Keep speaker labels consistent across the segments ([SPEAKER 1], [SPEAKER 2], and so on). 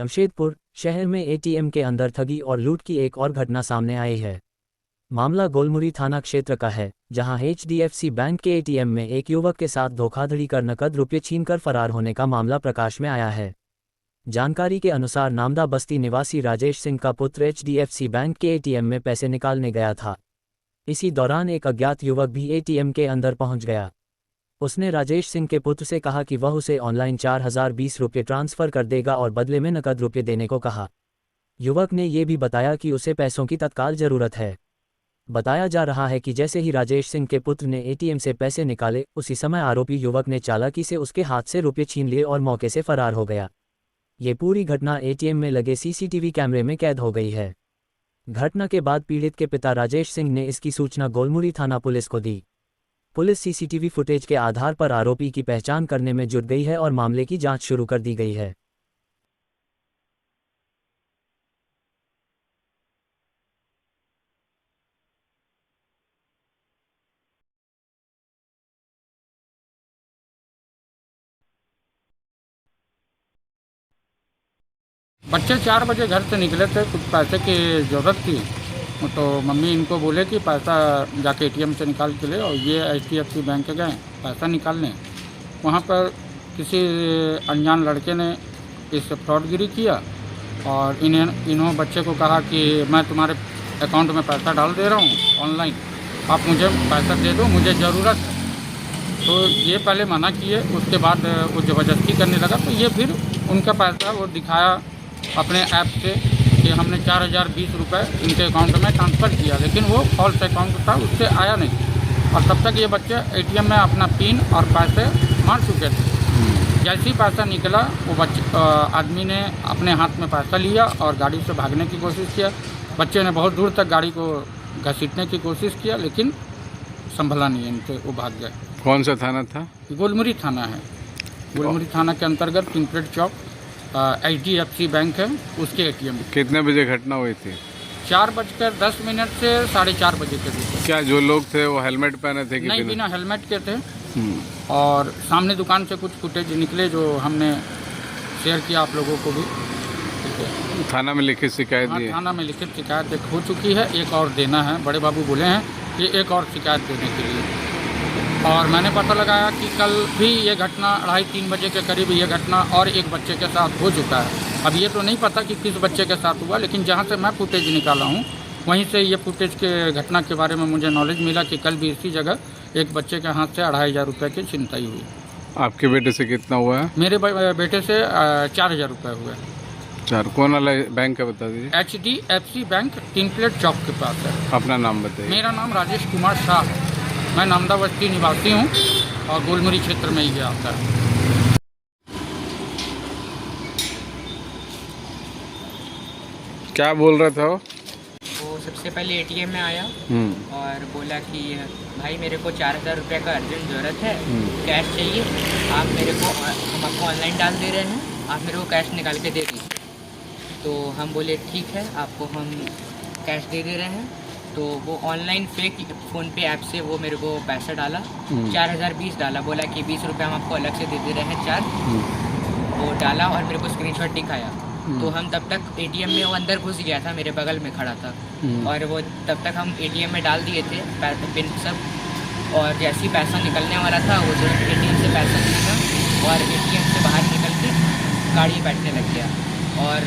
[SPEAKER 1] जमशेदपुर शहर में एटीएम के अंदर ठगी और लूट की एक और घटना सामने आई है। मामला गोलमुरी थाना क्षेत्र का है, जहां एचडीएफसी बैंक के एटीएम में एक युवक के साथ धोखाधड़ी कर नकद रुपये छीनकर फरार होने का मामला प्रकाश में आया है। जानकारी के अनुसार नामदा बस्ती निवासी राजेश सिंह का पुत्र एचडीएफसी बैंक के एटीएम में पैसे निकालने गया था। इसी दौरान एक अज्ञात युवक भी एटीएम के अंदर पहुंच गया। उसने राजेश सिंह के पुत्र से कहा कि वह उसे ऑनलाइन 4020 रुपये ट्रांसफ़र कर देगा और बदले में नकद रुपये देने को कहा। युवक ने ये भी बताया कि उसे पैसों की तत्काल ज़रूरत है। बताया जा रहा है कि जैसे ही राजेश सिंह के पुत्र ने एटीएम से पैसे निकाले, उसी समय आरोपी युवक ने चालाकी से उसके हाथ से रुपये छीन लिए और मौके से फरार हो गया। ये पूरी घटना एटीएम में लगे सीसीटीवी कैमरे में कैद हो गई है। घटना के बाद पीड़ित के पिता राजेश सिंह ने इसकी सूचना गोलमुरी थाना पुलिस को दी। पुलिस सीसीटीवी फुटेज के आधार पर आरोपी की पहचान करने में जुट गई है और मामले की जांच शुरू कर दी गई है।
[SPEAKER 2] बच्चे 4 बजे घर से निकले थे, कुछ पैसे की ज़रूरत थी, तो मम्मी इनको बोले कि पैसा जाके एटीएम से निकाल के ले, और ये एचडीएफसी बैंक गए पैसा निकालने। वहाँ पर किसी अनजान लड़के ने इस फ्रॉडगिरी किया और इन्होंने बच्चे को कहा कि मैं तुम्हारे अकाउंट में पैसा डाल दे रहा हूँ ऑनलाइन, आप मुझे पैसा दे दो, मुझे ज़रूरत है। तो ये पहले मना किए, उसके बाद वो ज़बरदस्ती करने लगा। तो ये फिर उनका पैसा वो दिखाया अपने ऐप से कि हमने 4020 रुपये इनके अकाउंट में ट्रांसफ़र किया, लेकिन वो फॉल्स अकाउंट था, उससे आया नहीं। और तब तक ये बच्चे एटीएम में अपना पिन और पैसे मार चुके थे। जैसे ही पैसा निकला, वो आदमी ने अपने हाथ में पैसा लिया और गाड़ी से भागने की कोशिश किया। बच्चे ने बहुत दूर तक गाड़ी को घसीटने की कोशिश किया, लेकिन संभला नहीं इनसे, वो भाग गए।
[SPEAKER 3] कौन सा थाना था?
[SPEAKER 2] गोलमुरी थाना है। गोलमुरी थाना के अंतर्गत पिंपलेट चौक एचडीएफसी बैंक है, उसके एटीएम।
[SPEAKER 3] कितने बजे घटना हुई थी?
[SPEAKER 2] 4:10 से 4:30 बजे के बीच।
[SPEAKER 3] क्या जो लोग थे वो हेलमेट पहने थे कि
[SPEAKER 2] नहीं, बिना हेलमेट के थे। और सामने दुकान से कुछ फुटेज निकले जो हमने शेयर किया आप लोगों को भी।
[SPEAKER 3] थाना में लिखित शिकायत दी?
[SPEAKER 2] थाना में लिखित शिकायत एक हो चुकी है, एक और देना है। बड़े बाबू बोले हैं कि एक और शिकायत देने के लिए। और मैंने पता लगाया कि कल भी ये घटना 2:30-3 बजे के करीब ये घटना और एक बच्चे के साथ हो चुका है। अब ये तो नहीं पता कि किस बच्चे के साथ हुआ, लेकिन जहाँ से मैं फुटेज निकाला हूँ वहीं से ये फुटेज के घटना के बारे में मुझे नॉलेज मिला कि कल भी इसी जगह एक बच्चे के हाथ से 2500 रुपये की छिनताई हुई।
[SPEAKER 3] आपके बेटे से कितना हुआ है?
[SPEAKER 2] मेरे बेटे से 4000 रुपये हुए।
[SPEAKER 3] 4? कौन वाला बैंक है बता दीजिए।
[SPEAKER 2] एचडीएफसी बैंक पिंपलेट चौक के पास है।
[SPEAKER 3] अपना नाम बताइए।
[SPEAKER 2] मेरा नाम राजेश कुमार शाह है। मैं नामदा बस्ती निवासी हूँ और गोलमुरी क्षेत्र में ही आता है।
[SPEAKER 3] क्या बोल रहा था
[SPEAKER 4] वो सबसे पहले एटीएम में आया और बोला कि भाई मेरे को 4000 रुपये का अर्जेंट ज़रूरत है, कैश चाहिए, आप मेरे को, हम आपको ऑनलाइन डाल दे रहे हैं, आप मेरे को कैश निकाल के दे दीजिए। तो हम बोले ठीक है, आपको हम कैश दे दे रहे हैं। तो वो ऑनलाइन फेक फ़ोनपे ऐप से वो मेरे को पैसा डाला, 4020 डाला, बोला कि 20 रुपये हम आपको अलग से दे दे रहे हैं चार्ज। वो डाला और मेरे को स्क्रीनशॉट दिखाया। तो हम तब तक एटीएम में, वो अंदर घुस गया था, मेरे बगल में खड़ा था, और वो तब तक हम एटीएम में डाल दिए थे पिन सब। और जैसे ही पैसा निकलने वाला था, वो जो एटीएम से पैसा निकला और एटीएम से बाहर निकल के गाड़ी बैठने लग गया। और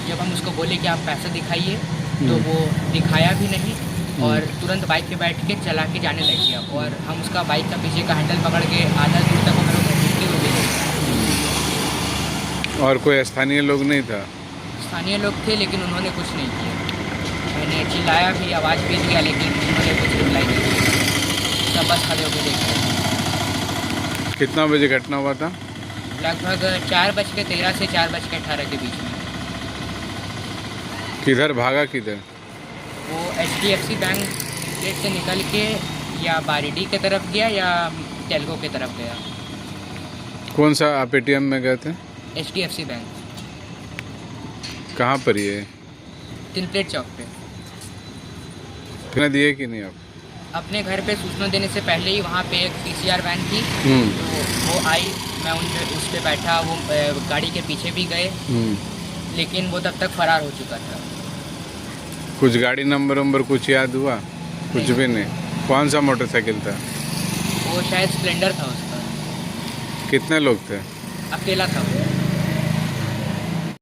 [SPEAKER 4] जब हम उसको बोले कि आप पैसा दिखाइए, तो वो दिखाया भी नहीं और तुरंत बाइक पे बैठ के चला के जाने लग गया। और हम उसका बाइक का पीछे का हैंडल पकड़ के आधा दूर तक हम लोग घसीटते हुए गए।
[SPEAKER 3] और कोई स्थानीय लोग नहीं था?
[SPEAKER 4] स्थानीय लोग थे, लेकिन उन्होंने कुछ नहीं किया। मैंने चिल्लाया भी, आवाज़ भी दिया, लेकिन उन्होंने कुछ रिप्लाई नहीं किया। सब बस खड़े होकर देख रहे।
[SPEAKER 3] कितना बजे घटना हुआ था?
[SPEAKER 4] लगभग 4:13 से 4:18 के बीच में।
[SPEAKER 3] किधर भागा? किधर?
[SPEAKER 4] वो एचडीएफसी बैंक गेट से निकल के या बारीडी की तरफ गया या तेलगो की तरफ गया।
[SPEAKER 3] कौन सा आप एटीएम में गए थे?
[SPEAKER 4] HDFC bank.
[SPEAKER 3] कहाँ पर ये?
[SPEAKER 4] पिंपलेट चौक पे।
[SPEAKER 3] सूचना दिए कि नहीं आप?
[SPEAKER 4] अपने घर पे सूचना देने से पहले ही वहाँ पे एक पीसीआर वैन थी, तो वो आई, मैं उस पर बैठा, वो गाड़ी के पीछे भी गए लेकिन वो तब तक फरार हो चुका था।
[SPEAKER 3] कुछ गाड़ी नंबर वंबर कुछ याद हुआ? कुछ
[SPEAKER 4] नहीं।
[SPEAKER 3] भी नहीं। कौन सा मोटरसाइकिल था?
[SPEAKER 4] वो शायद स्प्लेंडर था उसका।
[SPEAKER 3] कितने लोग थे?
[SPEAKER 4] अकेला था वो।